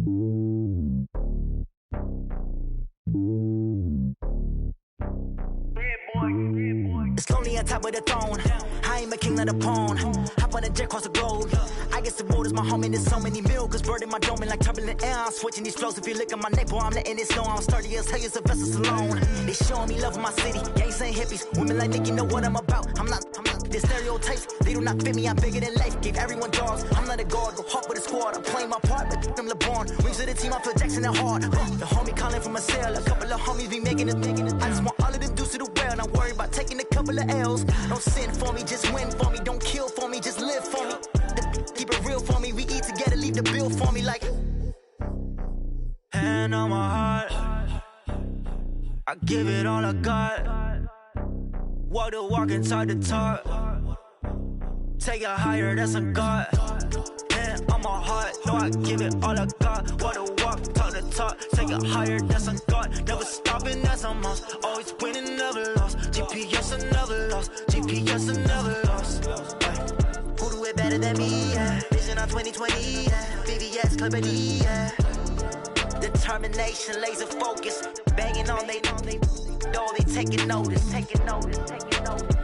It's lonely on top of the throne. I ain't a king of the pawn. Hop on a jet across the globe. I guess the world is my home and there's so many miracles burning my dome like turbulent air. I'm switching these flows. If you look at my neck, boy, I'm letting it snow. I'm sturdy as hell, it's a vessel alone. They showing me love in my city. Gangs ain't hippies. Women like Nick, you know what I'm about. I'm not the stereotypes. They do not fit me. I'm bigger than life. Gave everyone dogs. I'm not a guard. Go hard with a squad. I'm playing my part, but them LeBron. Rings to the team. I feel Jackson and hard. The homie calling from a cell. A couple of homies be making it. I just want all of them dudes to the well. Not worry about taking a couple of L's. Don't sin for me, just win for me. Don't kill for me, just live for me. Keep it real for me. We eat together, leave the bill for me like. Hand on my heart, I give it all I got. Walk the walk and talk the talk. Take it higher, that's a God. Hand on my heart, no, I give it all I got. Walk the walk, talk the talk. Take it higher, that's a God. Never stopping, that's a must. Always winning, never lost. GPS, I never lost. GPS, I never lost. Who do it better than me? Yeah. Vision on 2020. Yeah. VVS, Company. Yeah. Determination, laser focus. Banging on they door, they taking notice. Taking notice. Taking notice.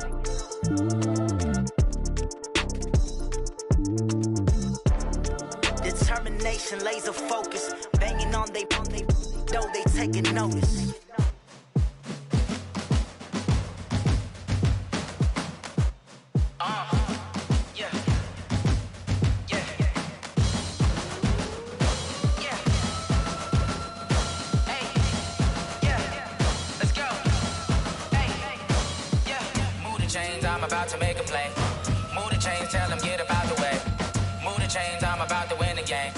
Determination, laser focus. Banging on they door, they taking notice. I'm about to make a play. Move the chains, tell them get up out the way. Move the chains, I'm about to win the game.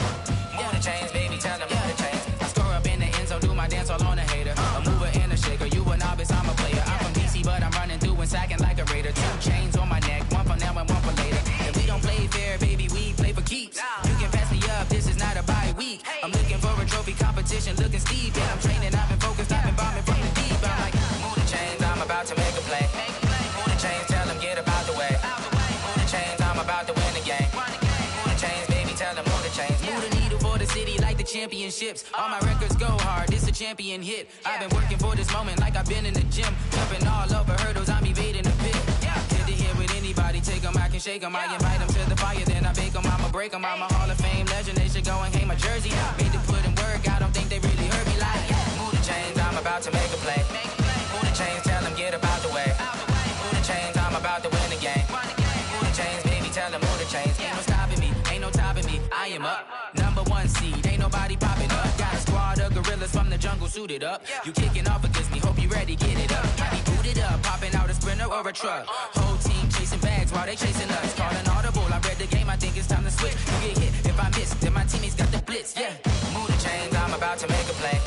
Move the chains, baby, tell them move the chains. I score up in the end zone, do my dance all on a hater. A mover and a shaker, you a novice, I'm a player. I'm from DC, but I'm running through and sacking like a raider. 2 chains on my neck, one for now and one for later. If we don't play fair, baby, we play for keeps. You can pass me up, this is not a bye week. I'm looking for a trophy competition, looking steep. And I'm training, I've been focused, I've been bombing from the deep. I'm like, move the chains, I'm about to make a play. Move the chains, tell them get up out the way. Move the chains, I'm about to win the game. Move the chains, baby, tell them move the chains. Move the needle for the city like the championships. All my records go hard, this a champion hit. I've been working for this moment like I've been in the gym. Jumping all over hurdles, I'm evading the pit. Get to here with anybody, take them, I can shake them. I invite them to the fire, then I bake them, I'ma break them. I'm a Hall of Fame legend, they should go and hang my jersey. Made to put in work, I don't think they really heard me like. Move the chains, I'm about to make a play. Move the chains, tell them get up out the way. Move the chains, I'm about to win the game. Move the chains, baby, tell them move the chains. Ain't no stopping me, ain't no topping me, I am up. Number 1 seed, ain't nobody popping up. Got a squad of gorillas from the jungle suited up. You kicking off against me, hope you ready, get it up. Might be booted up, popping out a Sprinter or a truck. Whole team chasing bags while they chasing us. Calling audible, I read the game, I think it's time to switch. You get hit, if I miss, then my teammates got the blitz, yeah. Move the chains, I'm about to make a play.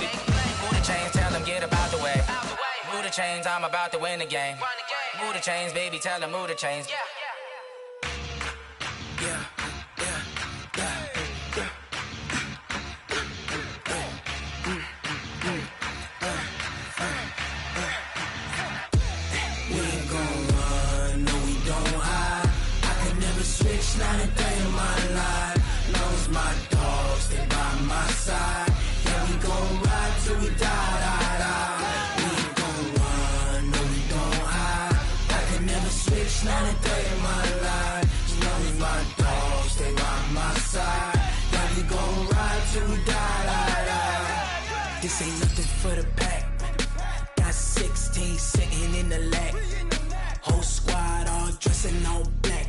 Move the chains, tell them get up out the way. Move the chains, I'm about to win the game. Move the chains, baby, tell them move the chains. Yeah. Not a day in my life. Knows my dogs, they by my side. Yeah, we gon' ride till we die. We ain't gon' run, no, we don't hide. I can never switch, not a day in my life. As long as my dogs, they by my side. Yeah, we gon' ride till we die. This ain't nothing for the pack. Got 16 sitting in the lag. Whole squad all dressing all black.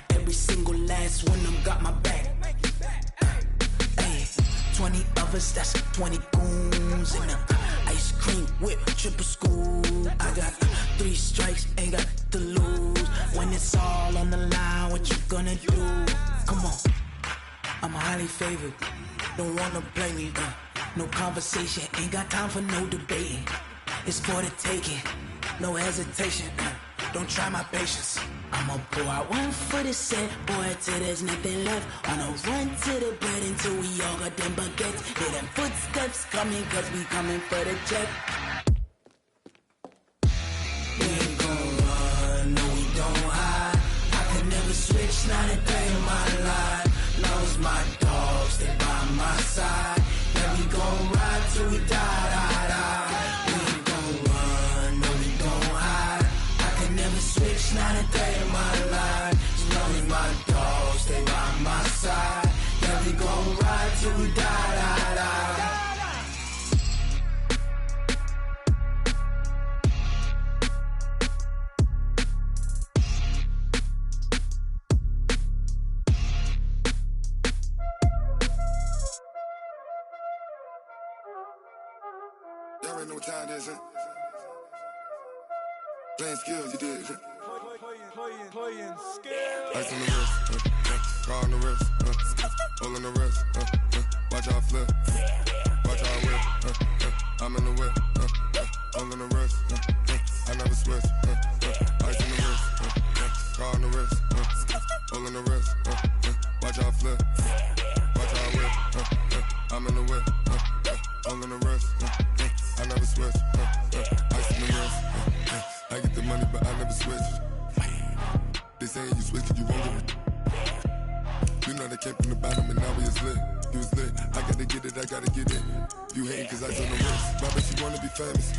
Every single last one of them got my back. Hey, 20 of us, that's 20 goons. And ice cream whip, triple scoop. I got 3 strikes, ain't got to lose. When it's all on the line, what you gonna do? Come on, I'm highly favored. Don't wanna play me, no conversation, ain't got time for no debating. It's for the taking, no hesitation. Don't try my patience. I'ma pour out one for the set, boy, till there's nothing left. I'ma run to the bread until we all got them baguettes. Hear them footsteps coming, cause we coming for the check. We ain't gon' run, no, we don't hide. I can never switch, not a day in my life. Knows my dogs, they by my side. till we die, die, die. We ain't gon' run, no, we gon' hide. I can never switch, not a day in my life. As long as my dogs stay by my side. Yeah, we gon' ride till we die, die, die. Y'all already know what time it is, huh? Playing skills, you did. Playing skills. Ice on the wrist, car on the wrist, hole in the wrist, watch out flip, watch out whip, I'm in the whip, hole in the wrist, I never switch, ice on the wrist, car on the wrist, hole in the wrist, watch out flip, watch out whip, I'm in the whip, hole in the wrist, I never switch, ice in the wrist, I get the money but I never switch. They saying you switch and you won't get it. You know they came from the bottom and now we is lit. You was lit, I gotta get it, I gotta get it. You hating cause I told the wrist. Robert, she wanna be famous,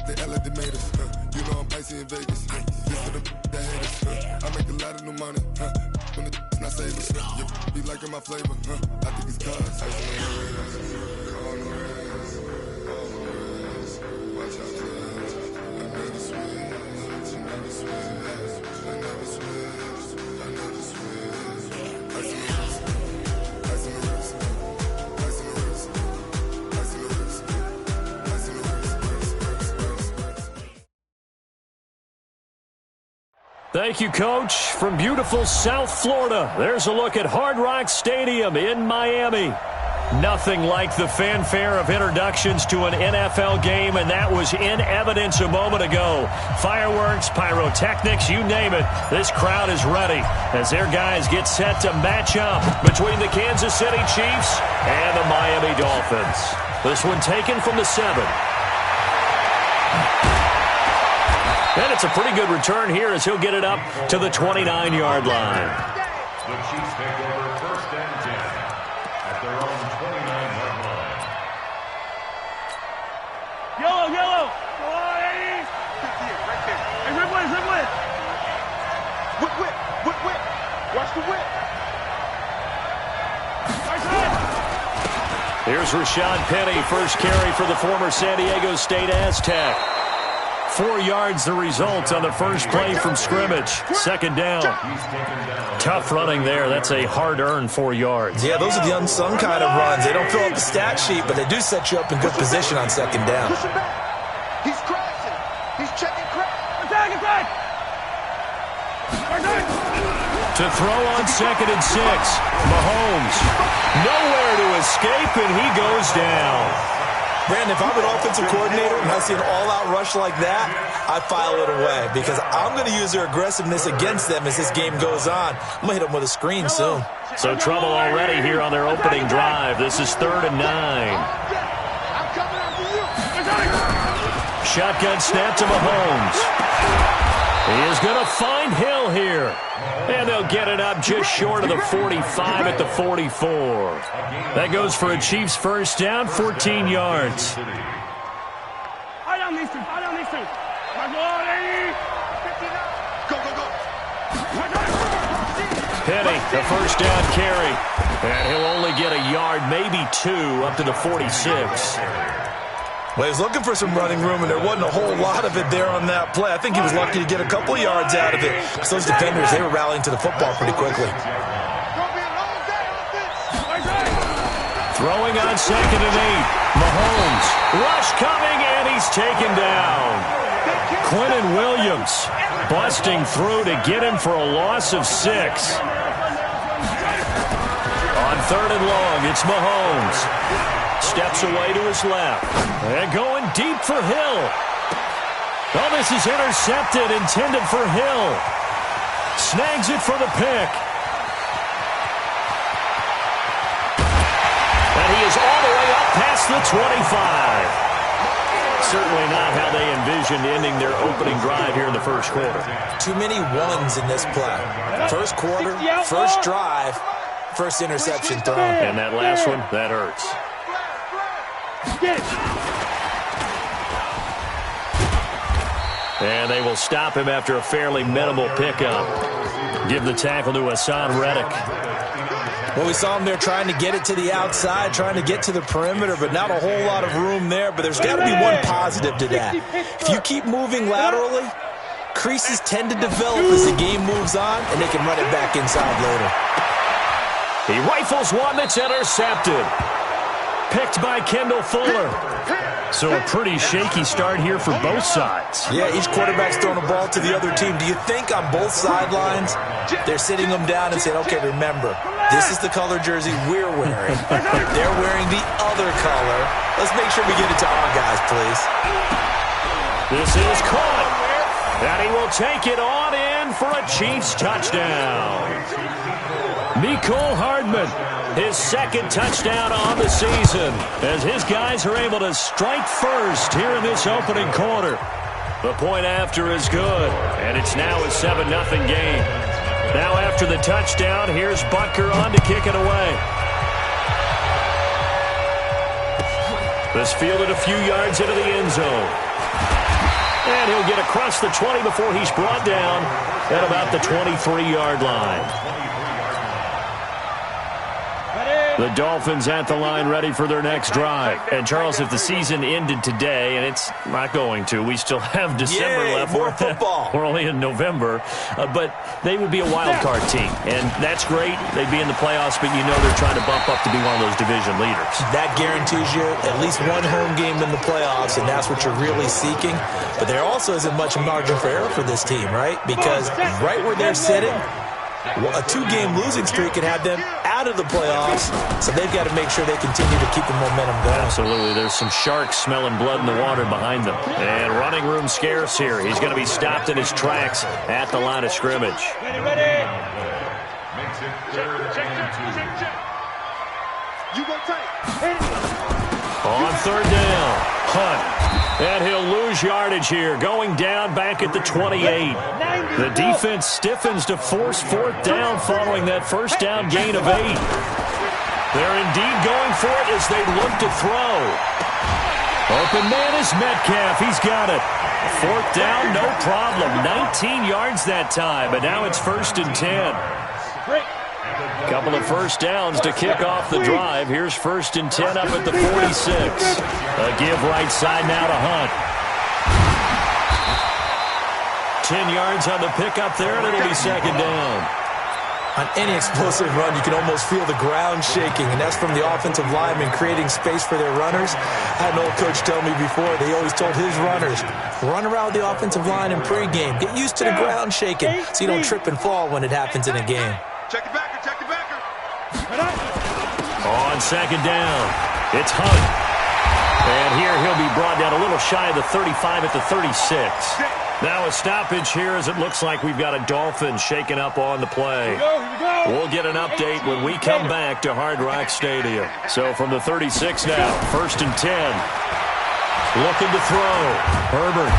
They act like they made us, You know I'm icy in Vegas, This for the that hate us, I make a lot of new money, When the not save us, You be liking my flavor, I think it's cause ice on the wrist, on the wrist, on the wrist. Watch out, cuz I never switch, I never switch, I never switch, I never switch. Ice on the wrist, ice on the wrist, ice on the wrist, ice on the wrist, ice on the wrist. Thank you, Coach. From beautiful South Florida, there's a look at Hard Rock Stadium in Miami. Nothing like the fanfare of introductions to an NFL game, and that was in evidence a moment ago. Fireworks, pyrotechnics, you name it. This crowd is ready as their guys get set to match up between the Kansas City Chiefs and the Miami Dolphins. This one taken from the 7. And it's a pretty good return here as he'll get it up to the 29-yard line. The Chiefs take over 1st and 10 at their own 29-yard line. Yellow, yellow. Go on, Eddie. Right there. Hey, red one, red one. Whip, whip, whip, whip. Watch the whip. Here's Rashad Penny, first carry for the former San Diego State Aztec. 4 yards the result on the first play from scrimmage. 2nd down. Tough running there. That's a hard-earned 4 yards. Yeah, those are the unsung kind of runs. They don't fill up the stat sheet, but they do set you up in good position on 2nd down. Push him back. He's crashing. He's checking crash. Attack, attack. To throw on 2nd and 6. Mahomes. Nowhere to escape, and he goes down. Brandon, if I'm an offensive coordinator and I see an all-out rush like that, I file it away because I'm going to use their aggressiveness against them as this game goes on. I'm going to hit them with a screen soon. So trouble already here on their opening drive. This is 3rd and 9. I'm coming after you. Shotgun snap to Mahomes. He is going to find Hill here. And they'll get it up just short of the 45 at the 44. That goes for a Chiefs first down, 14 yards. Eye down these two. Eye down these two. Go, go, go. Penny, the first down carry. And he'll only get a yard, maybe 2, up to the 46. Well, he was looking for some running room, and there wasn't a whole lot of it there on that play. I think he was lucky to get a couple yards out of it because those defenders, they were rallying to the football pretty quickly. Throwing on 2nd and 8. Mahomes. Rush coming, and he's taken down. Quentin Williams busting through to get him for a loss of 6. On 3rd and long, it's Mahomes. Steps away to his left. And going deep for Hill. Oh, this is intercepted, intended for Hill. Snags it for the pick. And he is all the way up past the 25. Certainly not how they envisioned ending their opening drive here in the first quarter. Too many ones in this play. First quarter, first drive, first interception thrown. And that last one, that hurts. Get it. And they will stop him after a fairly minimal pickup. Give the tackle to Hassan Reddick. Well, we saw him there trying to get it to the outside, trying to get to the perimeter, but not a whole lot of room there. But there's got to be one positive to that. If you keep moving laterally, creases tend to develop as the game moves on, and they can run it back inside later. He rifles one that's intercepted. Picked by Kendall Fuller. So a pretty shaky start here for both sides. Yeah, each quarterback's throwing a ball to the other team. Do you think on both sidelines they're sitting them down and saying, okay, remember, this is the color jersey we're wearing. They're wearing the other color. Let's make sure we get it to our guys, please. This is caught. And he will take it on in for a Chiefs touchdown. Mecole Hardman, his second touchdown on the season, as his guys are able to strike first here in this opening quarter. The point after is good, and it's now a 7-0 game. Now after the touchdown, here's Butker on to kick it away. This fielded a few yards into the end zone. And he'll get across the 20 before he's brought down at about the 23-yard line. The Dolphins at the line ready for their next drive. And, Charles, if the season ended today, and it's not going to, we still have December left. More football. We're only in November. But they would be a wild card team. And that's great. They'd be in the playoffs, but you know they're trying to bump up to be one of those division leaders. That guarantees you at least one home game in the playoffs, and that's what you're really seeking. But there also isn't much margin for error for this team, right? Because right where they're sitting, a 2-game losing streak could have them out of the playoffs, so they've got to make sure they continue to keep the momentum going. Absolutely. There's some sharks smelling blood in the water behind them. And running room scarce here. He's going to be stopped in his tracks at the line of scrimmage. Ready. Check. You go tight. On third down, Hunt. And he'll lose yardage here, going down back at the 28. The defense stiffens to force fourth down following that first down gain of 8. They're indeed going for it as they look to throw. Open man is Metcalf. He's got it. Fourth down, no problem. 19 yards that time, but now it's 1st and 10. Couple of first downs to kick off the drive. Here's 1st and 10 up at the 46. A give right side now to Hunt. 10 yards on the pickup there, and it'll be 2nd down. On any explosive run, you can almost feel the ground shaking, and that's from the offensive linemen creating space for their runners. I had an old coach tell me before, they always told his runners, run around the offensive line in pregame. Get used to the ground shaking so you don't trip and fall when it happens in a game. Check the backer. On 2nd down, it's Hunt. And here he'll be brought down a little shy of the 35 at the 36. Now a stoppage here as it looks like we've got a Dolphin shaken up on the play. Here we go. We'll get an update when we come back to Hard Rock Stadium. So from the 36 now, 1st and 10. Looking to throw. Herbert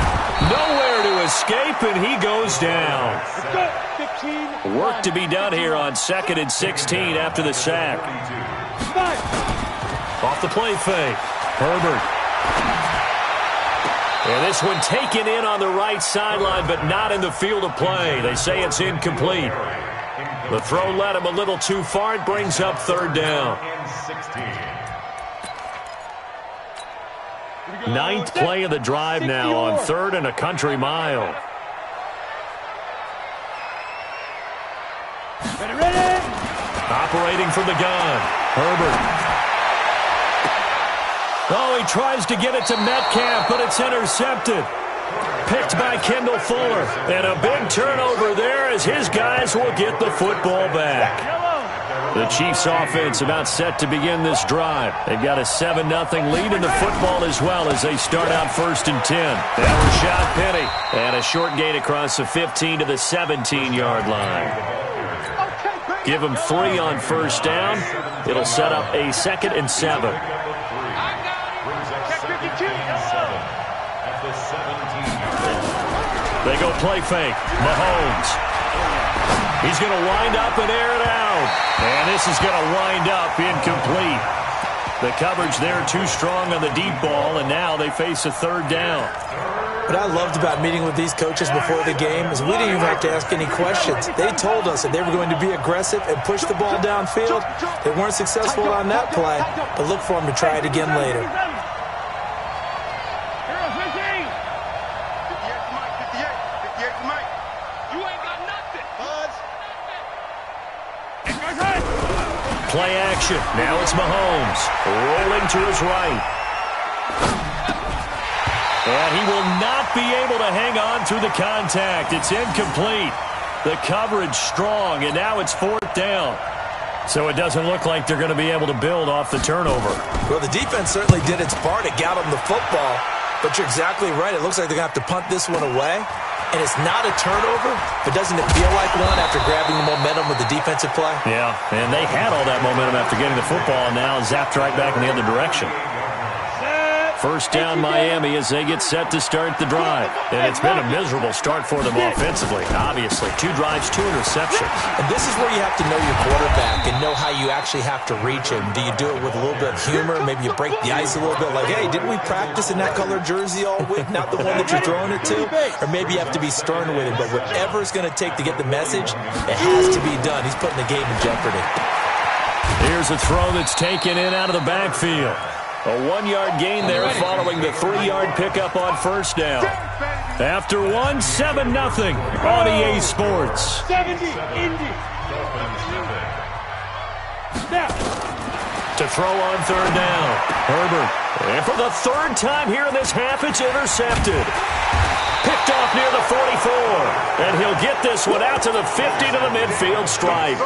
nowhere to escape, and he goes down. Work to be done here on 2nd and 16 after the sack. Off the play fake. Herbert. And this one taken in on the right sideline, but not in the field of play. They say it's incomplete. The throw led him a little too far. It brings up 3rd down. 9th play of the drive now on 3rd and a country mile. Ready. Operating from the gun. Herbert. Oh, he tries to get it to Metcalf, but it's intercepted. Picked by Kendall Fuller. And a big turnover there as his guys will get the football back. The Chiefs offense about set to begin this drive. They've got a 7-0 lead in the football as well as they start out 1st and 10. Now Rashad Penny. And a short gain across the 15 to the 17-yard line. Give him 3 on 1st down. It'll set up a 2nd and 7. They go play fake. Mahomes. He's going to wind up and air it out. And this is going to wind up incomplete. The coverage there too strong on the deep ball, and now they face a third down. What I loved about meeting with these coaches before the game is we didn't even have to ask any questions. They told us that they were going to be aggressive and push the ball downfield. They weren't successful on that play, but look for them to try it again later. Play action. Now it's Mahomes rolling to his right. And he will not be able to hang on through the contact. It's incomplete. The coverage strong, and now it's fourth down. So it doesn't look like they're going to be able to build off the turnover. Well, the defense certainly did its part to get them the football. But you're exactly right. It looks like they're going to have to punt this one away. And it's not a turnover, but doesn't it feel like one after grabbing the momentum with the defensive play? Yeah, and they had all that momentum after getting the football, and now zapped right back in the other direction. First down Miami as they get set to start the drive. And it's been a miserable start for them offensively, obviously. 2 drives, 2 interceptions. And this is where you have to know your quarterback and know how you actually have to reach him. Do you do it with a little bit of humor? Maybe you break the ice a little bit like, hey, didn't we practice in that color jersey all week? Not the one that you're throwing it to? Or maybe you have to be stern with him. But whatever it's going to take to get the message, it has to be done. He's putting the game in jeopardy. Here's a throw that's taken in out of the backfield. A 1-yard gain there following the 3-yard pickup on first down. After 1, 7-0 on EA Sports. 70, Indy. To throw on third down. Herbert. And for the third time here in this half, it's intercepted. Picked off near the 44. And he'll get this one out to the 50 to the midfield stripe.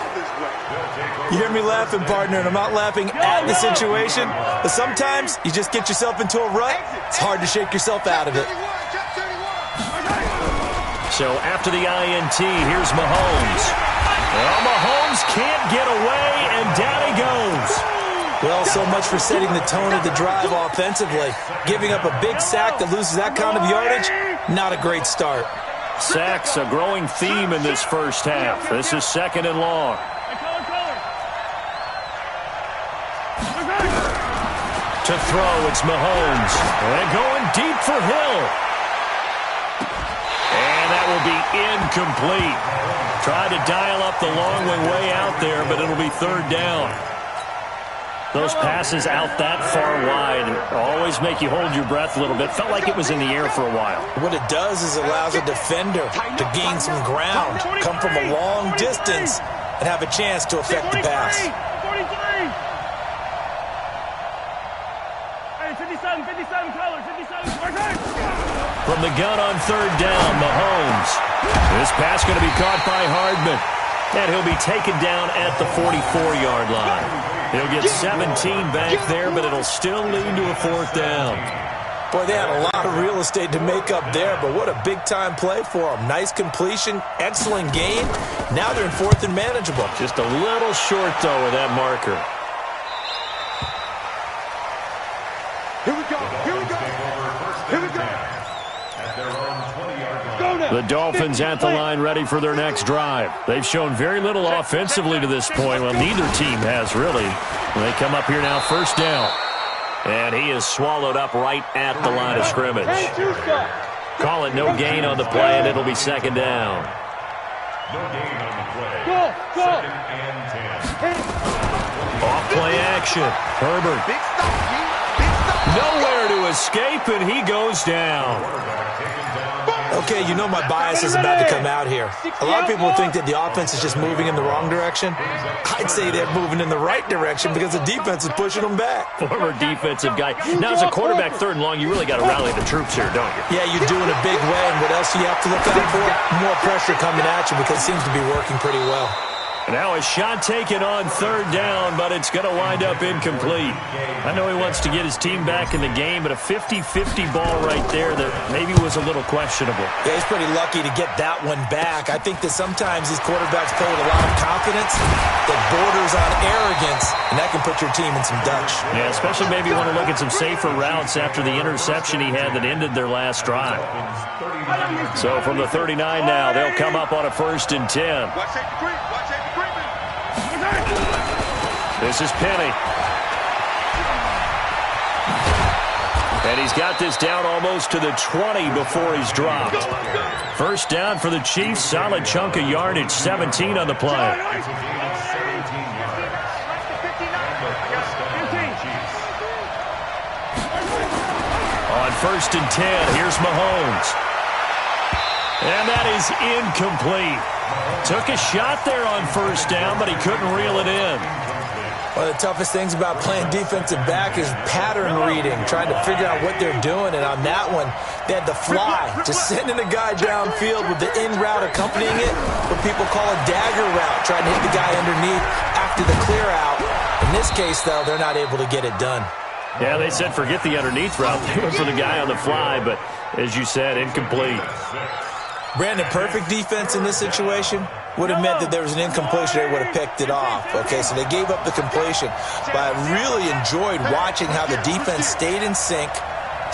You hear me laughing, partner, and I'm not laughing at the situation, but sometimes you just get yourself into a rut. It's hard to shake yourself out of it. So after the INT, here's Mahomes. Well, Mahomes can't get away, and down he goes. Well, so much for setting the tone of the drive offensively. Giving up a big sack that loses that kind of yardage, not a great start. Sacks, a growing theme in this first half. This is 2nd and long. To throw, it's Mahomes. And going deep for Hill. And that will be incomplete. Tried to dial up the long way out there, but it'll be third down. Those passes out that far wide always make you hold your breath a little bit. Felt like it was in the air for a while. What it does is allows a defender to gain some ground, come from a long distance, and have a chance to affect the pass. From the gun on third down, Mahomes. This pass going to be caught by Hardman. And he'll be taken down at the 44-yard line. He'll get 17 back there, but it'll still lead to a fourth down. Boy, they had a lot of real estate to make up there, but what a big-time play for them. Nice completion, excellent gain. Now they're in fourth and manageable. Just a little short, though, with that marker. Here we go. Here we go. Here we go. The Dolphins at the line ready for their next drive. They've shown very little offensively to this point. Well, neither team has really. They come up here now, first down. And he is swallowed up right at the line of scrimmage. Call it no gain on the play, and it'll be second down. No gain on the play. Go, go. 2nd and 10. Off play action. Herbert. Nowhere to escape, and he goes down. Okay, you know my bias is about to come out here. A lot of people think that the offense is just moving in the wrong direction. I'd say they're moving in the right direction because the defense is pushing them back. Former defensive guy. Now, as a quarterback, third and long, you really got to rally the troops here, don't you? Yeah, you do in a big way, and what else do you have to look out for? More pressure coming at you because it seems to be working pretty well. Now a shot taken on third down, but it's going to wind up incomplete. I know he wants to get his team back in the game, but a 50-50 ball right there that maybe was a little questionable. Yeah, he's pretty lucky to get that one back. I think that sometimes these quarterbacks play with a lot of confidence that borders on arrogance, and that can put your team in some Dutch. Yeah, especially maybe you want to look at some safer routes after the interception he had that ended their last drive. So from the 39 now, they'll come up on a 1st and 10. Watch This is Penny. And he's got this down almost to the 20 before he's dropped. First down for the Chiefs. Solid chunk of yardage. 17 on the play. On 1st and 10, here's Mahomes. And that is incomplete. Took a shot there on 1st down, but he couldn't reel it in. One of the toughest things about playing defensive back is pattern reading, trying to figure out what they're doing. And on that one, they had the fly, just sending a guy downfield with the in route accompanying it, what people call a dagger route, trying to hit the guy underneath after the clear out. In this case, though, they're not able to get it done. Yeah, they said forget the underneath route. They went for the guy on the fly, but as you said, incomplete. Brandon, perfect defense in this situation would have meant that there was an incompletion. They would have picked it off. Okay, so they gave up the completion. But I really enjoyed watching how the defense stayed in sync,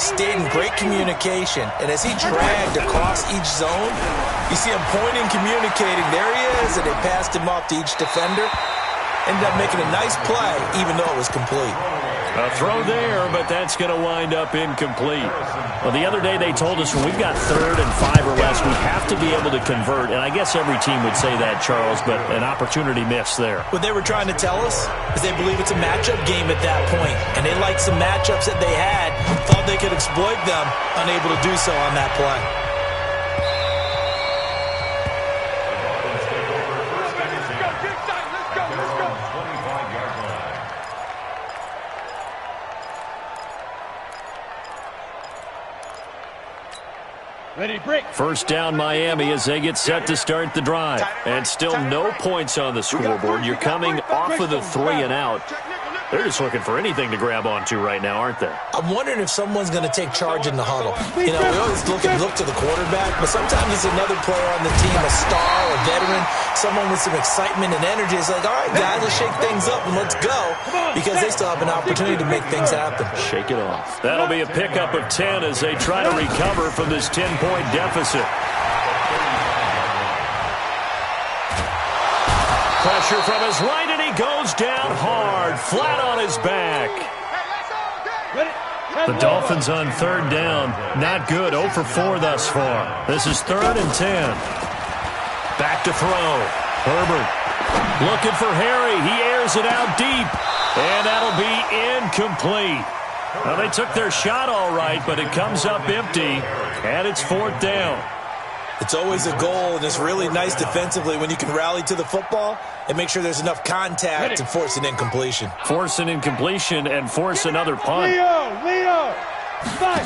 stayed in great communication. And as he dragged across each zone, you see him pointing, communicating. There he is, and they passed him off to each defender. Ended up making a nice play, even though it was complete. A throw there, but that's going to wind up incomplete. Well, the other day they told us when we've got 3rd and 5 or less, we have to be able to convert. And I guess every team would say that, Charles, but an opportunity missed there. What they were trying to tell us is they believe it's a matchup game at that point. And they liked some matchups that they had, thought they could exploit them, unable to do so on that play. Ready, break. First down, Miami, as they get set to start the drive. And still no points on the scoreboard. You're coming off of the 3 and out. They're just looking for anything to grab onto right now, aren't they? I'm wondering if someone's going to take charge in the huddle. You know, we always look to the quarterback, but sometimes it's another player on the team, a star, a veteran, someone with some excitement and energy. It's like, all right, guys, let's shake things up and let's go, because they still have an opportunity to make things happen. Shake it off. That'll be a pickup of 10 as they try to recover from this 10-point deficit. Pressure from his right, and he goes down hard, flat on his back. The Dolphins on 3rd down. Not good, 0 for 4 thus far. This is 3rd and 10. Back to throw. Herbert looking for Harry. He airs it out deep, and that'll be incomplete. Well, they took their shot all right, but it comes up empty, and it's 4th down. It's always a goal, and it's really nice defensively when you can rally to the football and make sure there's enough contact to force an incompletion. Force an incompletion and force another punt. Leo! Fight!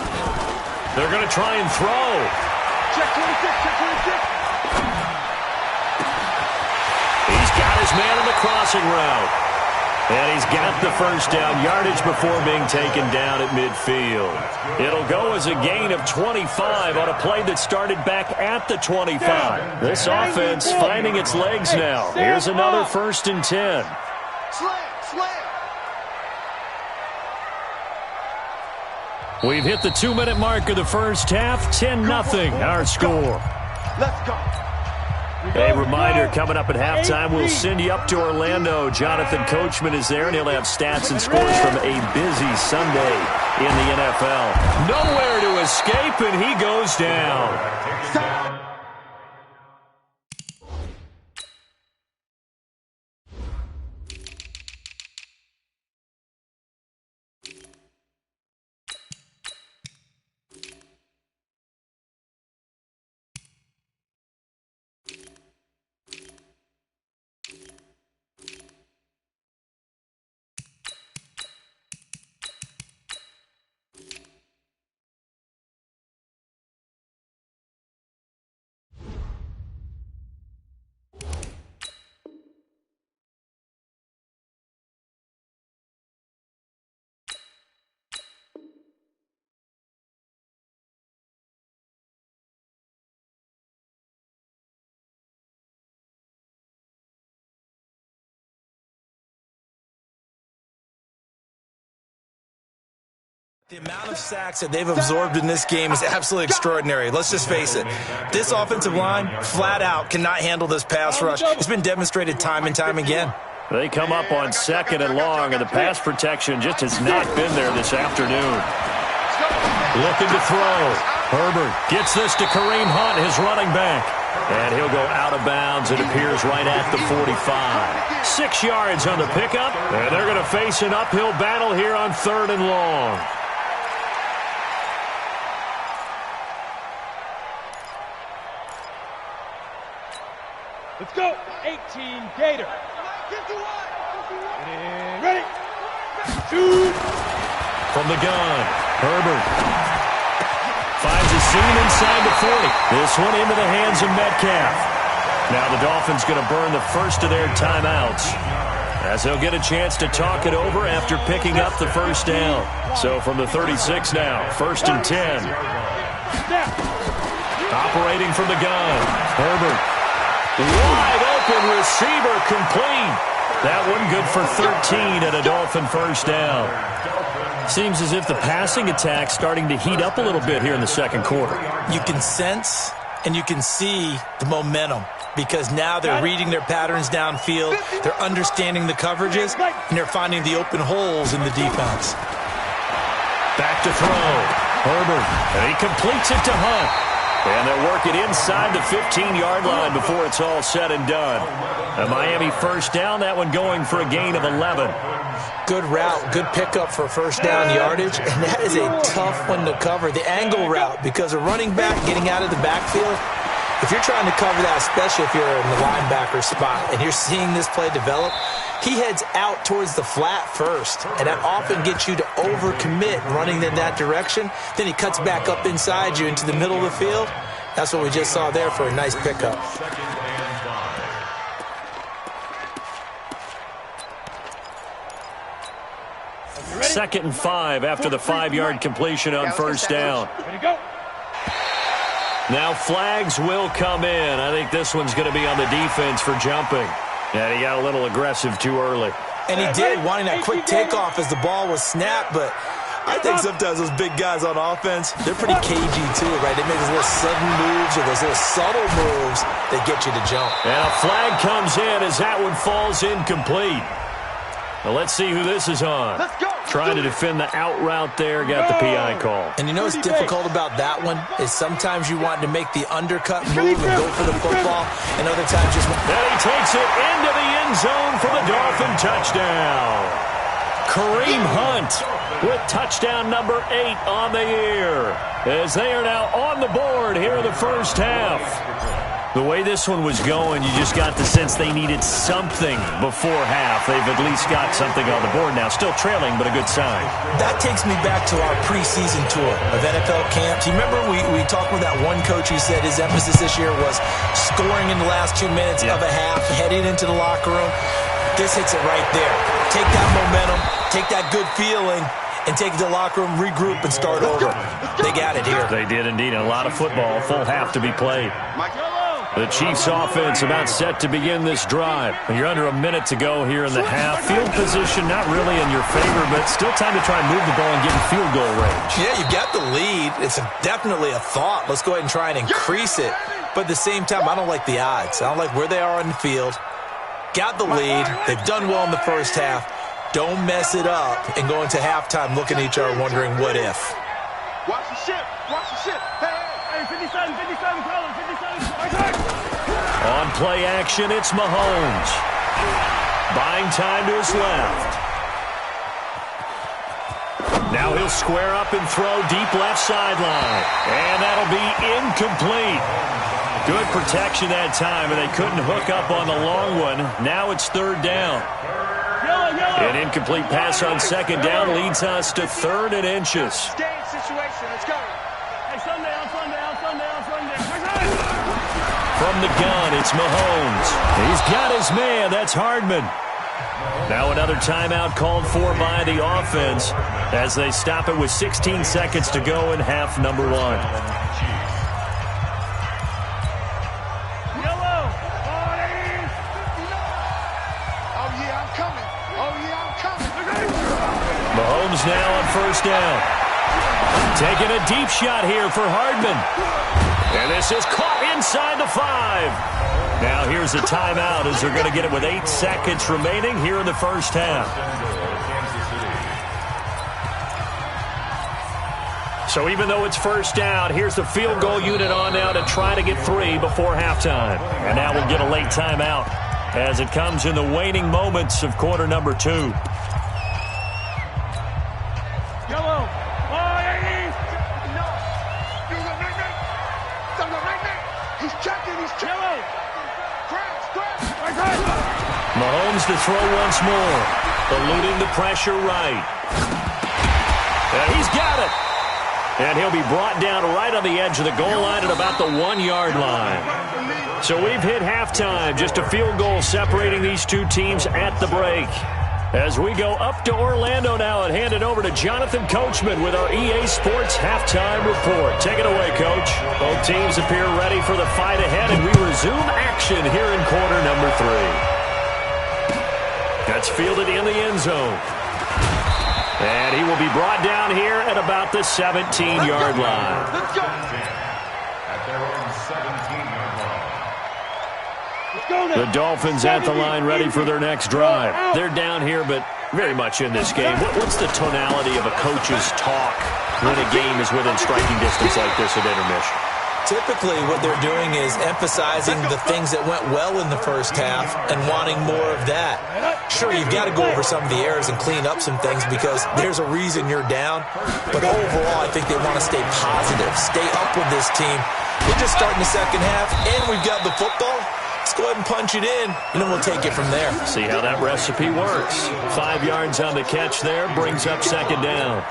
They're going to try and throw. Check 26, check 26. He's got his man in the crossing route. And he's got the first down yardage before being taken down at midfield. It'll go as a gain of 25 on a play that started back at the 25. This offense finding its legs now. Here's another 1st and 10. We've hit the 2-minute mark of the first half. 10-0 our score. Let's go. A reminder, coming up at halftime, we'll send you up to Orlando. Jonathan Coachman is there, and he'll have stats and scores from a busy Sunday in the NFL. Nowhere to escape, and he goes down. The amount of sacks that they've absorbed in this game is absolutely extraordinary. Let's just face it. This offensive line, flat out, cannot handle this pass rush. It's been demonstrated time and time again. They come up on 2nd and long, and the pass protection just has not been there this afternoon. Looking to throw. Herbert gets this to Kareem Hunt, his running back. And he'll go out of bounds. It appears right at the 45. 6 yards on the pickup. And they're going to face an uphill battle here on 3rd and long. Let's go. 18 Gator. Ready. Shoot. From the gun, Herbert finds a seam inside the 40. This one into the hands of Metcalf. Now the Dolphins going to burn the first of their timeouts, as they'll get a chance to talk it over after picking up the first down. So from the 36 now, 1st and 10. Operating from the gun, Herbert. Wide open receiver, complete. That one good for 13 and a Dolphin first down. Seems as if the passing attack's starting to heat up a little bit here in the second quarter. You can sense and you can see the momentum, because now they're reading their patterns downfield, they're understanding the coverages, and they're finding the open holes in the defense. Back to throw. Herbert, and he completes it to Hunt. And they'll work it inside the 15-yard line before it's all said and done. A Miami first down, that one going for a gain of 11. Good route, good pickup for first down yardage, and that is a tough one to cover. The angle route, because a running back getting out of the backfield, if you're trying to cover that, especially if you're in the linebacker spot and you're seeing this play develop, he heads out towards the flat first, and that often gets you to overcommit running in that direction. Then he cuts back up inside you into the middle of the field. That's what we just saw there for a nice pickup. Second and 5 after the 5-yard completion on first down. Now flags will come in. I think this one's going to be on the defense for jumping. And he got a little aggressive too early. And he did, wanting that quick takeoff as the ball was snapped, but I think sometimes those big guys on offense, they're pretty cagey too, right? They make those little sudden moves or those little subtle moves that get you to jump. And a flag comes in as that one falls incomplete. Well, let's see who this is on. Trying to defend the out route there, got the PI call. And you know what's difficult about that one is sometimes you want to make the undercut move and go for the football, and other times just... And he takes it into the end zone for the Dolphin touchdown. Kareem Hunt with touchdown number 8 on the year, as they are now on the board here in the first half. The way this one was going, you just got the sense they needed something before half. They've at least got something on the board now. Still trailing, but a good sign. That takes me back to our preseason tour of NFL camps. You remember we talked with that one coach who said his emphasis this year was scoring in the last 2 minutes of a half, heading into the locker room. This hits it right there. Take that momentum, take that good feeling, and take it to the locker room, regroup, and start over. They got it here. They did indeed. And a lot of football, full half to be played. The Chiefs offense about set to begin this drive. You're under a minute to go here in the half. Field position not really in your favor, but still time to try and move the ball and get in field goal range. Yeah, you've got the lead. It's definitely a thought. Let's go ahead and try and increase it. But at the same time, I don't like the odds. I don't like where they are on the field. Got the lead. They've done well in the first half. Don't mess it up and go into halftime looking at each other wondering what if. Watch the ship. Watch the ship. Hey, 57, 57, color, 57. On play action, it's Mahomes. Buying time to his left. Now he'll square up and throw deep left sideline. And that'll be incomplete. Good protection that time, and they couldn't hook up on the long one. Now it's third down. An incomplete pass on second down leads us to 3rd and inches. Stay in situation. Let's go. Hey, Sunday. From the gun, it's Mahomes. He's got his man. That's Hardman. Now another timeout called for by the offense as they stop it with 16 seconds to go in half number 1. Mahomes now on first down. Taking a deep shot here for Hardman. And this is caught inside the 5. Now here's a timeout as they're going to get it with 8 seconds remaining here in the first half. So even though it's first down, here's the field goal unit on now to try to get 3 before halftime. And now we'll get a late timeout as it comes in the waning moments of quarter number 2. Yellow. He's checking. Yellow. Mahomes to throw once more, eluding the pressure right. And he's got it. And he'll be brought down right on the edge of the goal line at about the 1-yard line. So we've hit halftime. Just a field goal separating these two teams at the break. As we go up to Orlando now and hand it over to Jonathan Coachman with our EA Sports Halftime Report. Take it away, Coach. Both teams appear ready for the fight ahead, and we resume action here in quarter number 3. That's fielded in the end zone. And he will be brought down here at about the 17-yard line. Let's go. At their own 17-yard line. The Dolphins at the line ready for their next drive. They're down here, but very much in this game. What's the tonality of a coach's talk when a game is within striking distance like this at intermission? Typically, what they're doing is emphasizing the things that went well in the first half and wanting more of that. Sure, you've got to go over some of the errors and clean up some things because there's a reason you're down. But overall, I think they want to stay positive, stay up with this team. We're just starting the second half, and we've got the football. Let's go ahead and punch it in, and then we'll take it from there. See how that recipe works. 5 yards on the catch there, brings up second down.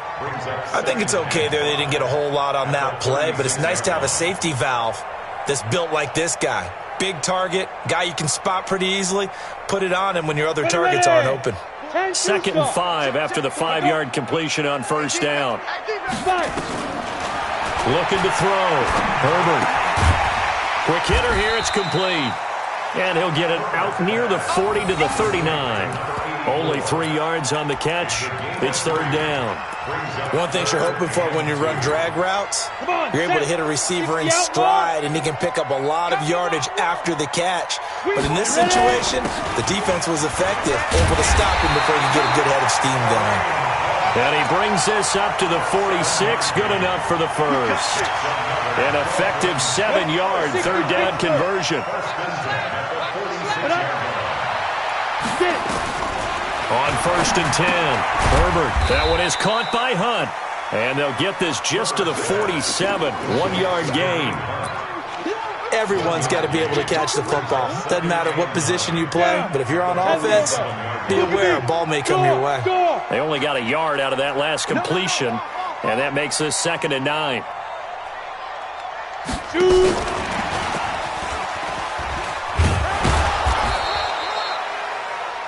I think it's okay there. They didn't get a whole lot on that play, but it's nice to have a safety valve that's built like this guy. Big target, guy you can spot pretty easily. Put it on him when your other targets aren't open. 2nd and 5 after the 5-yard completion on first down. Looking to throw. Herbert. Quick hitter here, it's complete. And he'll get it out near the 40 to the 39. Only 3 yards on the catch. It's third down. One thing you're hoping for when you run drag routes, you're able to hit a receiver in stride, and he can pick up a lot of yardage after the catch. But in this situation, the defense was effective, able to stop him before you get a good head of steam going. And he brings this up to the 46. Good enough for the first. An effective 7-yard third down conversion. On 1st and 10, Herbert. That one is caught by Hunt. And they'll get this just to the 47. 1-yard gain. Everyone's got to be able to catch the football. Doesn't matter what position you play, but if you're on offense, be aware a ball may come your way. They only got a yard out of that last completion, and that makes this 2nd and 9.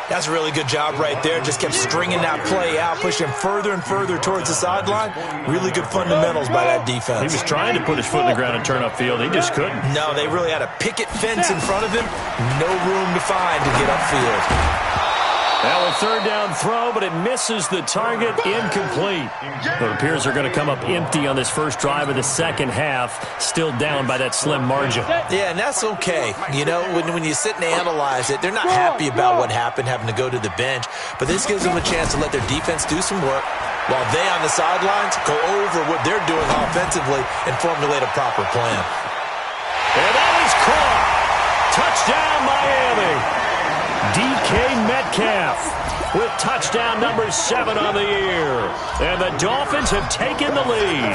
That's a really good job right there. Just kept stringing that play out, pushing him further and further towards the sideline. Really good fundamentals by that defense. He was trying to put his foot in the ground and turn upfield. He just couldn't. No, they really had a picket fence in front of him. No room to find to get upfield. Now a third down throw, but it misses the target, incomplete. It appears they're going to come up empty on this first drive of the second half, still down by that slim margin. Yeah, and that's okay. You know, when you sit and analyze it, they're not happy about what happened, having to go to the bench, but this gives them a chance to let their defense do some work while they on the sidelines go over what they're doing offensively and formulate a proper plan. And that is caught. Touchdown, Miami. DK Metcalf with touchdown number 7 on the year. And the Dolphins have taken the lead.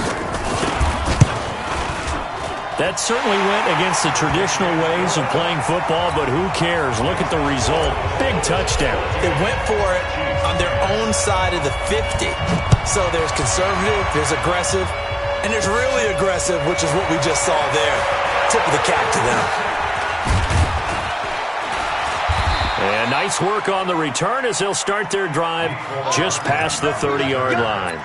That certainly went against the traditional ways of playing football, but who cares? Look at the result. Big touchdown. They went for it on their own side of the 50. So there's conservative, there's aggressive, and there's really aggressive, which is what we just saw there. Tip of the cap to them. And nice work on the return as they'll start their drive just past the 30-yard line.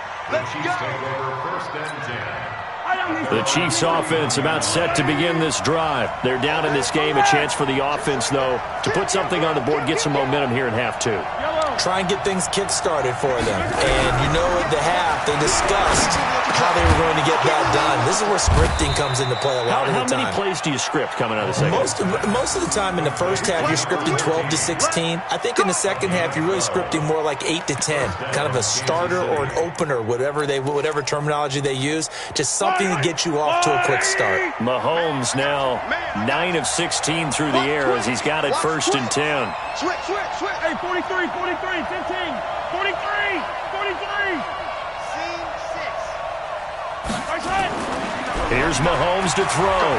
The Chiefs offense about set to begin this drive. They're down in this game. A chance for the offense, though, to put something on the board, get some momentum here in half 2. try and get things kick-started for them. And you know at the half, they discussed how they were going to get that done. This is where scripting comes into play a lot of the time. How many plays do you script coming out of the second half? Most of the time in the first half, you're scripting 12 to 16. I think in the second half, you're really scripting more like 8 to 10, kind of a starter or an opener, whatever terminology they use, just something to get you off to a quick start. Mahomes now 9 of 16 through the air as he's got it 1st and 10. Switch. Hey, 43, 15, 43, 43. Here's Mahomes to throw.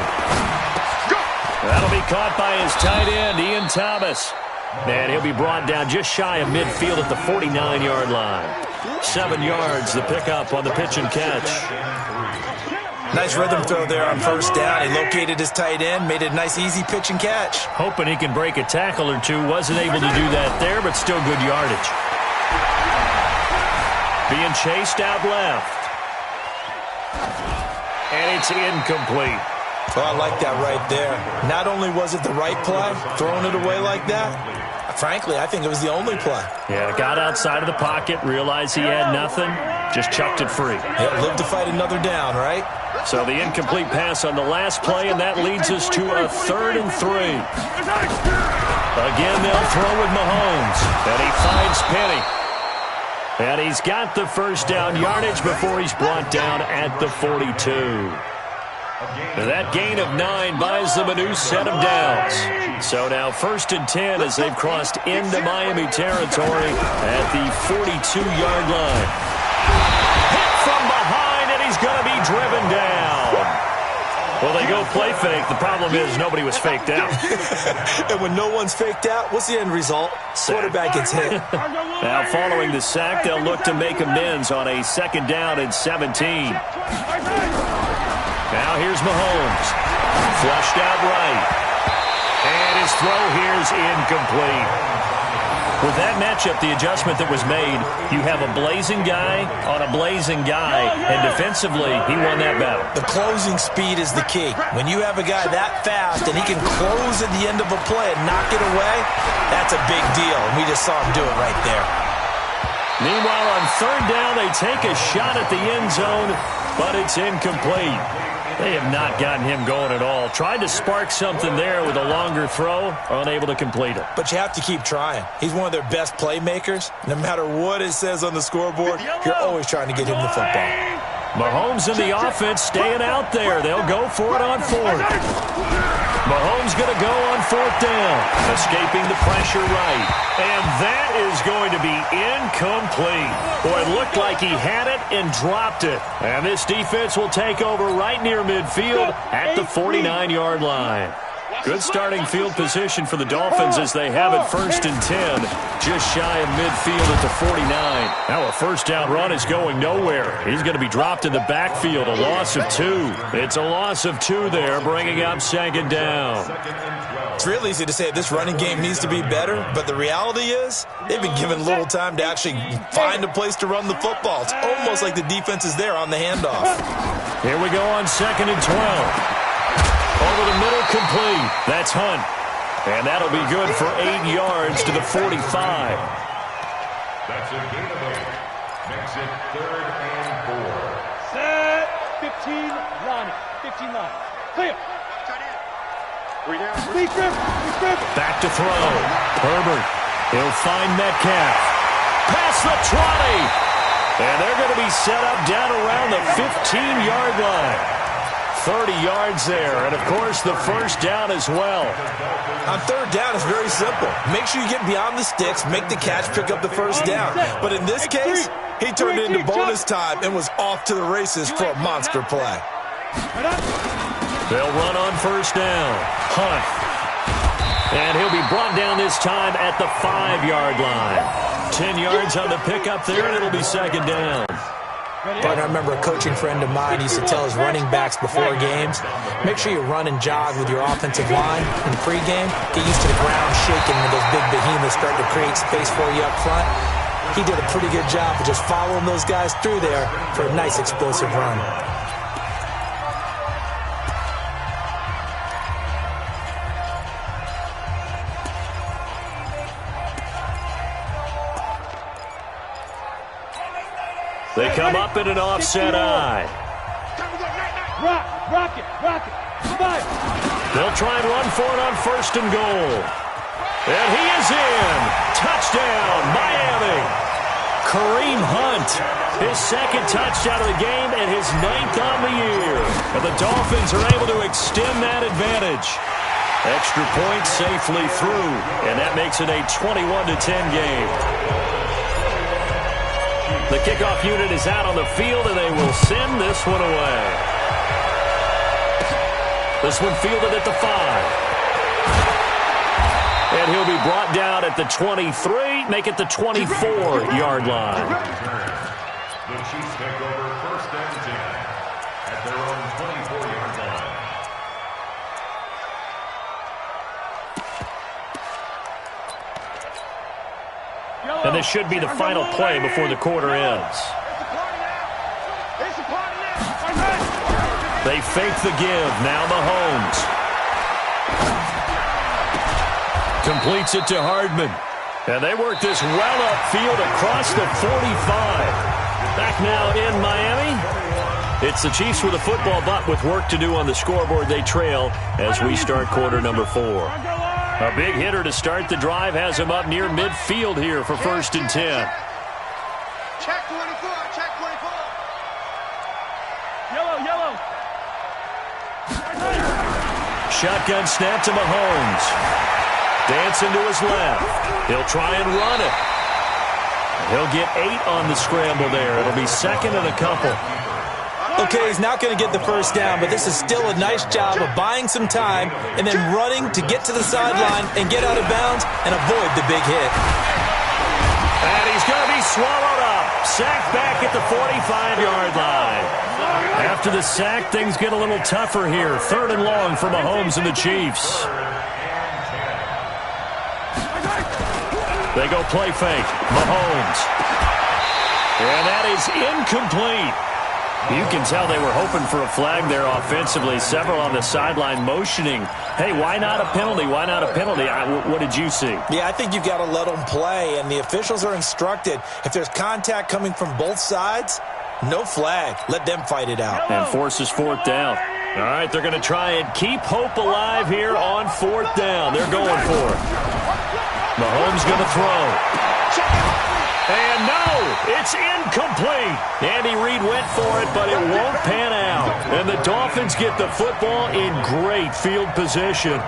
That'll be caught by his tight end, Ian Thomas. And he'll be brought down just shy of midfield at the 49-yard line. 7 yards, the pickup on the pitch and catch. Nice rhythm throw there on 1st down. He located his tight end, made it a nice, easy pitch and catch. Hoping he can break a tackle or two. Wasn't able to do that there, but still good yardage. Being chased out left. And it's incomplete. Oh, I like that right there. Not only was it the right play, throwing it away like that, frankly, I think it was the only play. Yeah, got outside of the pocket, realized he had nothing, just chucked it free. Yeah, live to fight another down, right? So the incomplete pass on the last play, and that leads us to a 3rd and 3. Again, they'll throw with Mahomes, and he finds Penny. And he's got the 1st down yardage before he's brought down at the 42. That gain of 9 buys them a new set of downs. So now 1st and 10 as they've crossed into Miami territory at the 42-yard line. Hit from behind, and he's going to be driven down. Well, they go play fake. The problem is nobody was faked out. And when no one's faked out, what's the end result? Quarterback gets hit. Now following the sack, they'll look to make amends on a 2nd down and 17. Now here's Mahomes. Flushed out right. And his throw here's incomplete. With that matchup, the adjustment that was made, you have a blazing guy on a blazing guy, and defensively, he won that battle. The closing speed is the key. When you have a guy that fast and he can close at the end of a play and knock it away, that's a big deal. And we just saw him do it right there. Meanwhile, on 3rd down, they take a shot at the end zone, but it's incomplete. They have not gotten him going at all. Tried to spark something there with a longer throw, unable to complete it. But you have to keep trying. He's one of their best playmakers. No matter what it says on the scoreboard, you're always trying to get him the football. Mahomes and the offense staying out there. They'll go for it on 4th. Mahomes going to go on 4th down, escaping the pressure right. And that is going to be incomplete. Boy, it looked like he had it and dropped it. And this defense will take over right near midfield at the 49-yard line. Good starting field position for the Dolphins as they have it 1st and 10, just shy of midfield at the 49. Now a 1st down run is going nowhere. He's going to be dropped in the backfield, a loss of 2. It's a loss of 2 there, bringing up 2nd down. It's real easy to say this running game needs to be better, but the reality is they've been given little time to actually find a place to run the football. It's almost like the defense is there on the handoff. Here we go on 2nd and 12. Over the middle, complete. That's Hunt. And that'll be good for 8 yards to the 45. That's a gain of 8. Makes it 3rd and 4. Set. 15 line. 15 line. Clear. Back to throw. Herbert. He'll find Metcalf. Past the 20. And they're going to be set up down around the 15-yard line. 30 yards there, and of course the 1st down as well. On 3rd down, it's very simple. Make sure you get beyond the sticks, make the catch, pick up the 1st down. But in this case, he turned it into bonus time and was off to the races for a monster play. They'll run on 1st down. Hunt. And he'll be brought down this time at the 5-yard line. 10 yards on the pickup there, and it'll be 2nd down. But I remember a coaching friend of mine used to tell his running backs before games, make sure you run and jog with your offensive line in pregame. Get used to the ground shaking when those big behemoths start to create space for you up front. He did a pretty good job of just following those guys through there for a nice explosive run. They come up in an offset eye. Rock it. Five. They'll try and run for it on 1st and goal. And he is in. Touchdown, Miami. Kareem Hunt, his 2nd touchdown of the game and his 9th on the year. And the Dolphins are able to extend that advantage. Extra point safely through, and that makes it a 21-10 game. The kickoff unit is out on the field, and they will send this one away. This one fielded at the 5. And he'll be brought down at the 23, make it the 24-yard line. The Chiefs take over 1st and 10 at their own 24-yard line. And this should be the final play before the quarter ends. They fake the give. Now Mahomes completes it to Hardman. And they work this well upfield across the 45. Back now in Miami. It's the Chiefs with a football, but with work to do on the scoreboard. They trail as we start quarter number 4. A big hitter to start the drive has him up near midfield here for 1st and 10. Check 24. Check 24. Yellow. Shotgun snap to Mahomes. Dancing to his left. He'll try and run it. He'll get 8 on the scramble there. It'll be 2nd and a couple. Okay, he's not going to get the 1st down, but this is still a nice job of buying some time and then running to get to the sideline and get out of bounds and avoid the big hit. And he's going to be swallowed up. Sacked back at the 45-yard line. After the sack, things get a little tougher here. 3rd and long for Mahomes and the Chiefs. They go play fake. Mahomes. And that is incomplete. You can tell they were hoping for a flag there offensively. Several on the sideline motioning. Hey, why not a penalty? Why not a penalty? What did you see? Yeah, I think you've got to let them play, and the officials are instructed. If there's contact coming from both sides, no flag. Let them fight it out. And forces 4th down. All right, they're going to try and keep hope alive here on 4th down. They're going for it. Mahomes going to throw. And no, it's incomplete. Andy Reid went for it, but it won't pan out. And the Dolphins get the football in great field position.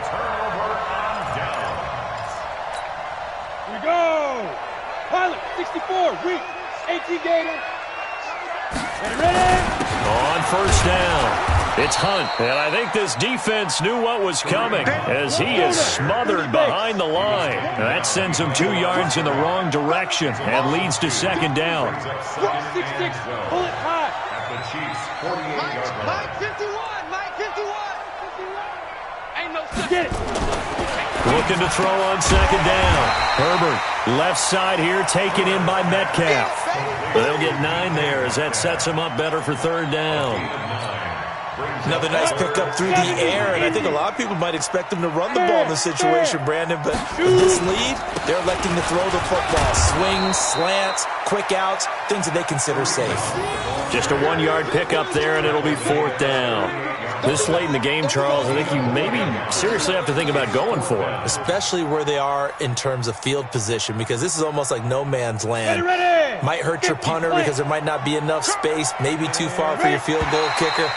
Here we go. Pilot, 64, Reed, 18 Gator. Ready? On 1st down. It's Hunt, and I think this defense knew what was coming as he is smothered behind the line. And that sends him 2 yards in the wrong direction and leads to 2nd down. 6-6, pull it high. At the Chiefs' 48-yard line. Mike 51. Ain't no such. Get it. Looking to throw on 2nd down. Herbert, left side here, taken in by Metcalf. They'll get 9 there as that sets him up better for 3rd down. Another nice pickup through the air, and I think a lot of people might expect them to run the ball in this situation, Brandon, but with this lead, they're electing to throw the football. Swings, slants, quick outs, things that they consider safe. Just a 1-yard pickup there, and it'll be 4th down. This late in the game, Charles, I think you maybe seriously have to think about going for it. Especially where they are in terms of field position, because this is almost like no man's land. Might hurt your punter because there might not be enough space, maybe too far for your field goal kicker.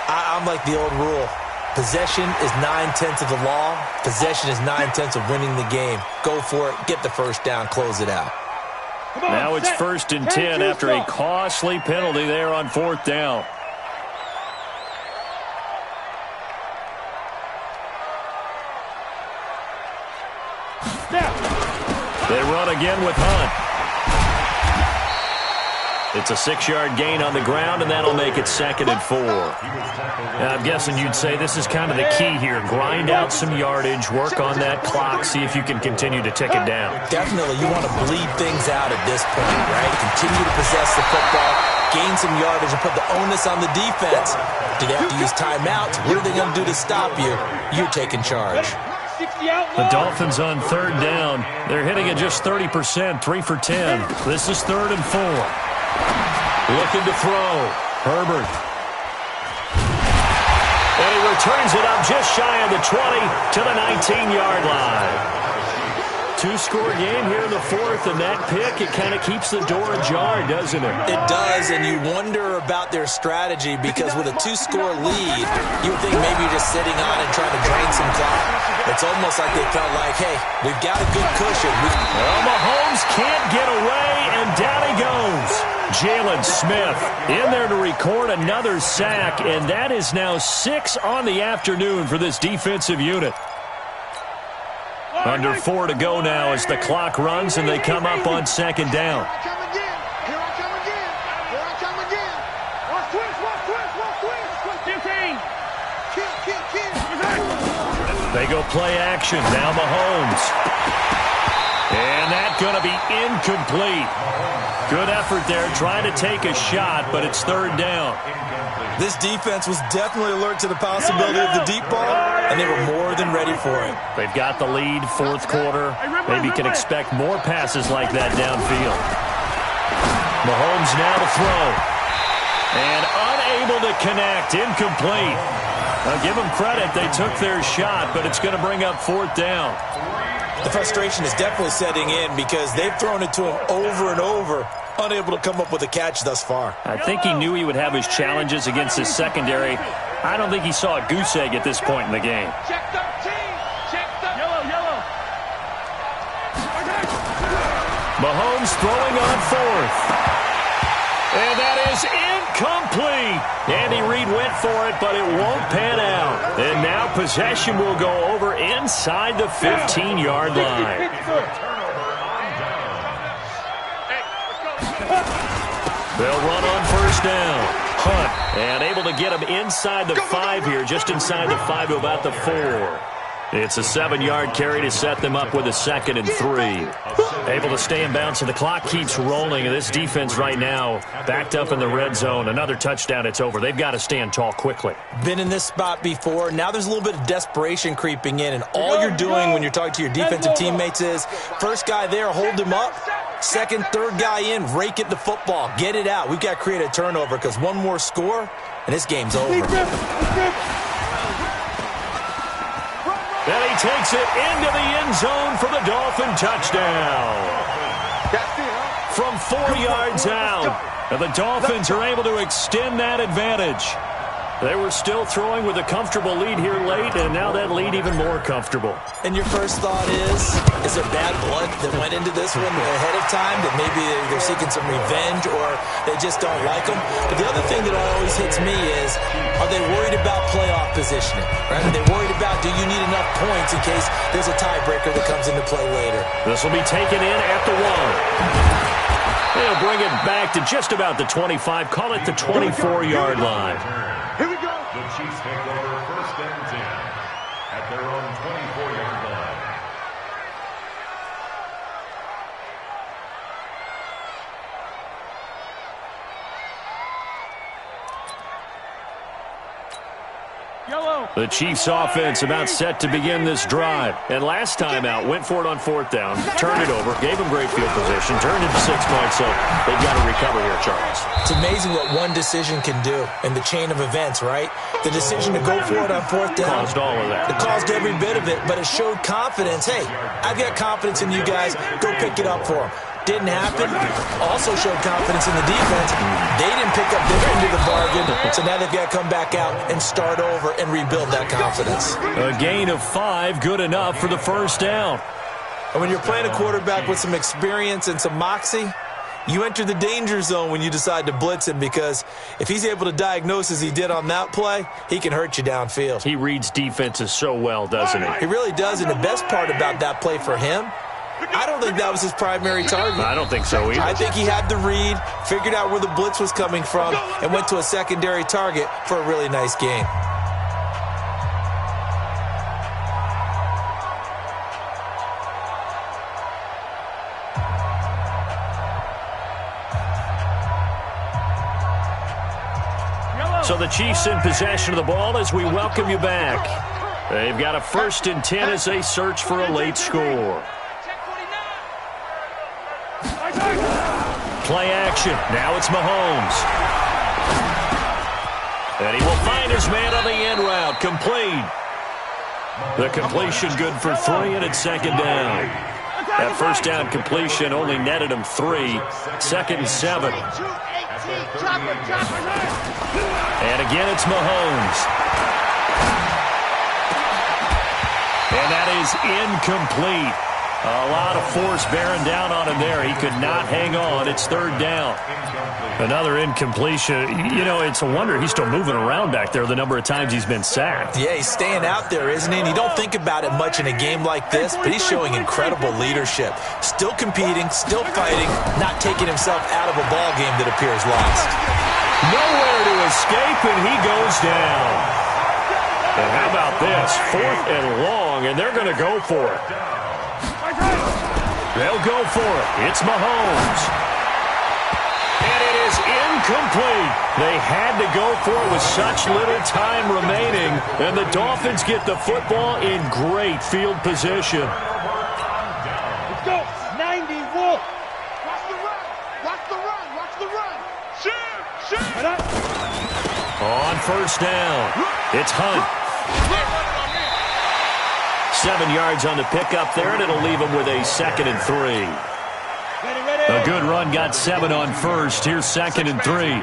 I'm like the old rule. Possession is 9/10 of the law. Possession is 9/10 of winning the game. Go for it. Get the 1st down. Close it out. Now it's 1st and 10 after a costly penalty there on 4th down. They run again with Hunt. It's a 6-yard gain on the ground, and that'll make it 2nd and 4. Now, I'm guessing you'd say this is kind of the key here. Grind out some yardage, work on that clock, see if you can continue to tick it down. Definitely. You want to bleed things out at this point, right? Continue to possess the football, gain some yardage, and put the onus on the defense. Do they have to use timeouts? What are they going to do to stop you? You're taking charge. The Dolphins on 3rd down. They're hitting at just 30%, 3 for 10. This is 3rd and 4. Looking to throw. Herbert. And he returns it up just shy of the 20 to the 19-yard line. Two-score game here in the fourth, and that pick, it kind of keeps the door ajar, doesn't it? It does, and you wonder about their strategy because with a two-score lead, you would think maybe you're just sitting on and trying to drain some clock. It's almost like they felt like, hey, we've got a good cushion. Well, Mahomes can't get away, and down he goes. Jalen Smith in there to record another sack, and that is now 6 on the afternoon for this defensive unit. Under 4 to go now as the clock runs and they come up on second down. Here I come again. Here I come again. Watch twist. 15. They go play action. Now Mahomes. And that's going to be incomplete. Good effort there, trying to take a shot, but it's third down. This defense was definitely alert to the possibility of the deep ball, and they were more than ready for it. They've got the lead, fourth quarter. Maybe can expect more passes like that downfield. Mahomes now to throw. And unable to connect, incomplete. Now give them credit, they took their shot, but it's going to bring up fourth down. The frustration is definitely setting in because they've thrown it to him over and over, unable to come up with a catch thus far. I think he knew he would have his challenges against his secondary. I don't think he saw a goose egg at this point in the game. Check 13. Check the yellow. Mahomes throwing on fourth. And that is incomplete. Andy Reid went for it, but it won't pan out. And now possession will go over inside the 15-yard line. They'll run on first down. Hunt, and able to get him inside the 5 here, just inside the 5 to about the 4. It's a 7-yard carry to set them up with a 2nd and 3. Able to stay in bounds, and the clock keeps rolling. And this defense right now backed up in the red zone. Another touchdown, it's over. They've got to stand tall quickly. Been in this spot before. Now there's a little bit of desperation creeping in, and all you're doing when you're talking to your defensive teammates is first guy there, hold him up. Second, third guy in, rake it the football. Get it out. We've got to create a turnover because one more score, and this game's over. And he takes it into the end zone for the Dolphin touchdown. From 4 yards out, and the Dolphins are able to extend that advantage. They were still throwing with a comfortable lead here late, and now that lead even more comfortable. And your first thought is there bad blood that went into this one ahead of time, that maybe they're seeking some revenge or they just don't like them? But the other thing that always hits me is, are they worried about playoff positioning? Right? Are they worried about, do you need enough points in case there's a tiebreaker that comes into play later? This will be taken in at the 1. They'll bring it back to just about the 25, call it the 24-yard line. Here we go. The Chiefs take over first and 10 at their own 24-yard line. Yellow. The Chiefs offense about set to begin this drive. And last time out, went for it on fourth down, turned it over, gave them great field position, turned into 6 points, so they've got to recover here, Charles. It's amazing what one decision can do in the chain of events, right? The decision to go for it on fourth down. Caused all of that. It caused every bit of it, but it showed confidence. Hey, I've got confidence in you guys. Go pick it up for them. Didn't happen. Also showed confidence in the defense. They didn't pick up their end of the bargain, so now they've got to come back out and start over and rebuild that confidence. A gain of 5, good enough for the first down. And when you're playing a quarterback with some experience and some moxie, you enter the danger zone when you decide to blitz him, because if he's able to diagnose as he did on that play, he can hurt you downfield. He reads defenses so well, doesn't he? He really does, and the best part about that play for him, I don't think that was his primary target. I don't think so either. I think he had the read, figured out where the blitz was coming from, and went to a secondary target for a really nice gain. So the Chiefs in possession of the ball as we welcome you back. They've got a 1st and 10 as they search for a late score. play action. Now it's Mahomes. And he will find his man on the end route. Complete. The completion good for 3, and it's second down. That first down completion only netted him 3. Second and 7. And again, it's Mahomes. And that is incomplete. A lot of force bearing down on him there. He could not hang on. It's third down. Another incompletion. You know, it's a wonder he's still moving around back there the number of times he's been sacked. Yeah, he's staying out there, isn't he? And you don't think about it much in a game like this, but he's showing incredible leadership. Still competing, still fighting, not taking himself out of a ball game that appears lost. Nowhere to escape, and he goes down. And how about this? 4th and long, and they're going to go for it. They'll go for it. It's Mahomes. And it is incomplete. They had to go for it with such little time remaining, and the Dolphins get the football in great field position. Let's go. 90 Wolf. Watch the run. Watch the run. Watch the run. Shoot. On first down, it's Hunt. 7 yards on the pickup there, and it'll leave him with a 2nd and 3. A good run got 7 on first. Here's 2nd and 3.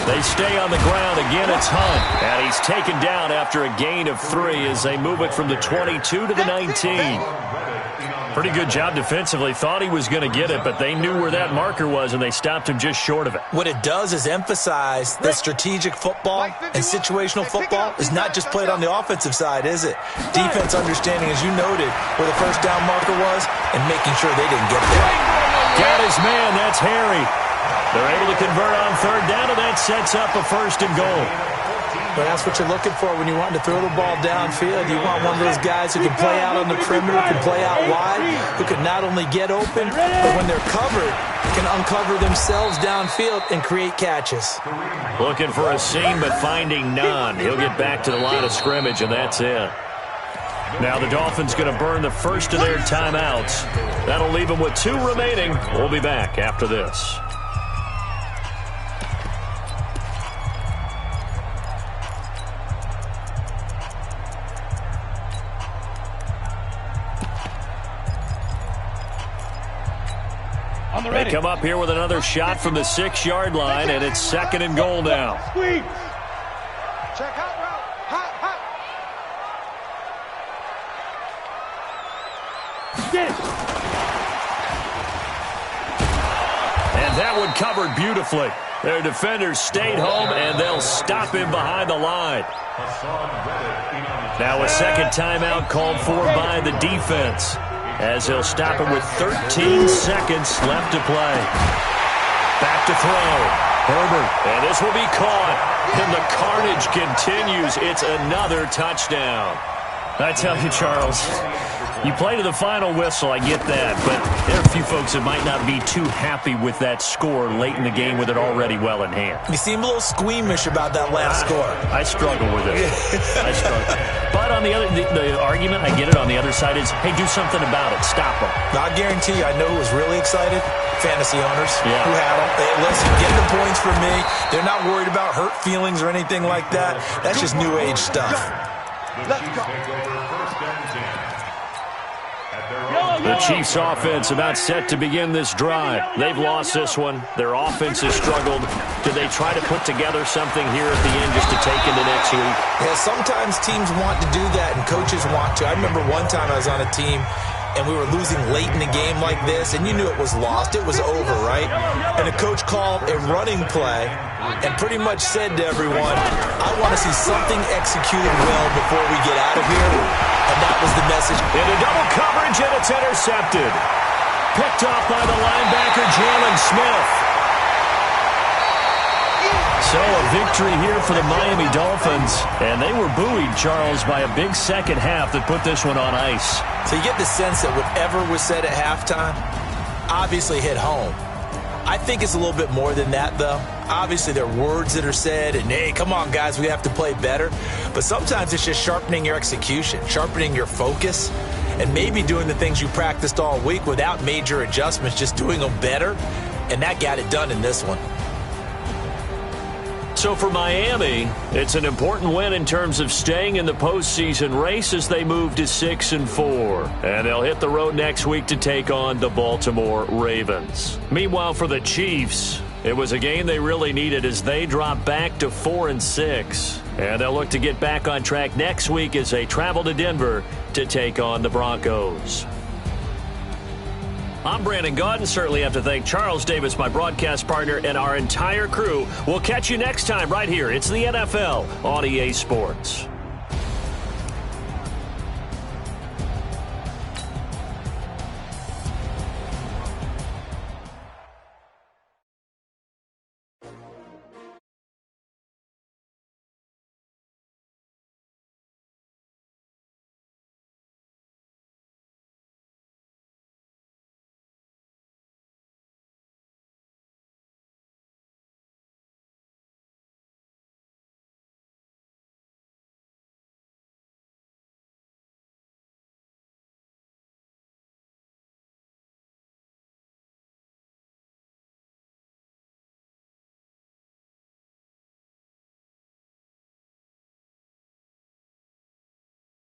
They stay on the ground. Again, it's Hunt. And he's taken down after a gain of 3 as they move it from the 22 to the 19. Pretty good job defensively. Thought he was going to get it, but they knew where that marker was, and they stopped him just short of it. What it does is emphasize that strategic football and situational football is not just played on the offensive side, is it? Defense understanding, as you noted, where the first down marker was and making sure they didn't get there. Got his man. That's Harry. They're able to convert on third down, and that sets up a 1st and goal. But that's what you're looking for when you want to throw the ball downfield. You want one of those guys who can play out on the perimeter, can play out wide, who can not only get open, but when they're covered, can uncover themselves downfield and create catches. Looking for a seam, but finding none. He'll get back to the line of scrimmage, and that's it. Now the Dolphins going to burn the first of their timeouts. That'll leave them with 2 remaining. We'll be back after this. They come up here with another shot from the 6-yard line, and it's 2nd and goal now. Squeeze. Check hot route. Hot. Get it. And that one covered beautifully. Their defenders stayed home, and they'll stop him behind the line. Now a second timeout called for by the defense, as they'll stop him with 13 seconds left to play. Back to throw. Herbert. And this will be caught. And the carnage continues. It's another touchdown. I tell you, Charles, you play to the final whistle, I get that, but there are a few folks that might not be too happy with that score late in the game with it already well in hand. You seem a little squeamish about that last score. I struggle with it. I struggle. But on the other, the argument, I get it, on the other side is, hey, do something about it. Stop them. I guarantee you, I know who was really excited. Fantasy owners who had them. Hey, listen, get the points for me. They're not worried about hurt feelings or anything like that. That's just new age stuff. The Chiefs' offense about set to begin this drive. They've lost this one. Their offense has struggled. Do they try to put together something here at the end just to take into next week? Yeah, sometimes teams want to do that and coaches want to. I remember one time I was on a team and we were losing late in the game like this, and you knew it was lost. It was over, right? And the coach called a running play and pretty much said to everyone, I want to see something executed well before we get out of here. And that was the message. Into double coverage, and it's intercepted. Picked off by the linebacker, Jalen Smith. So a victory here for the Miami Dolphins. And they were buoyed, Charles, by a big second half that put this one on ice. So you get the sense that whatever was said at halftime obviously hit home. I think it's a little bit more than that, though. Obviously, there are words that are said, and, hey, come on, guys, we have to play better. But sometimes it's just sharpening your execution, sharpening your focus. and maybe doing the things you practiced all week without major adjustments, just doing them better, and that got it done in this one. So for Miami, it's an important win in terms of staying in the postseason race as they move to 6-4. And they'll hit the road next week to take on the Baltimore Ravens. Meanwhile, for the Chiefs, it was a game they really needed as they drop back to 4-6. And they'll look to get back on track next week as they travel to Denver to take on the Broncos. I'm Brandon Gaudin. Certainly have to thank Charles Davis, my broadcast partner, and our entire crew. We'll catch you next time right here. It's the NFL on EA Sports.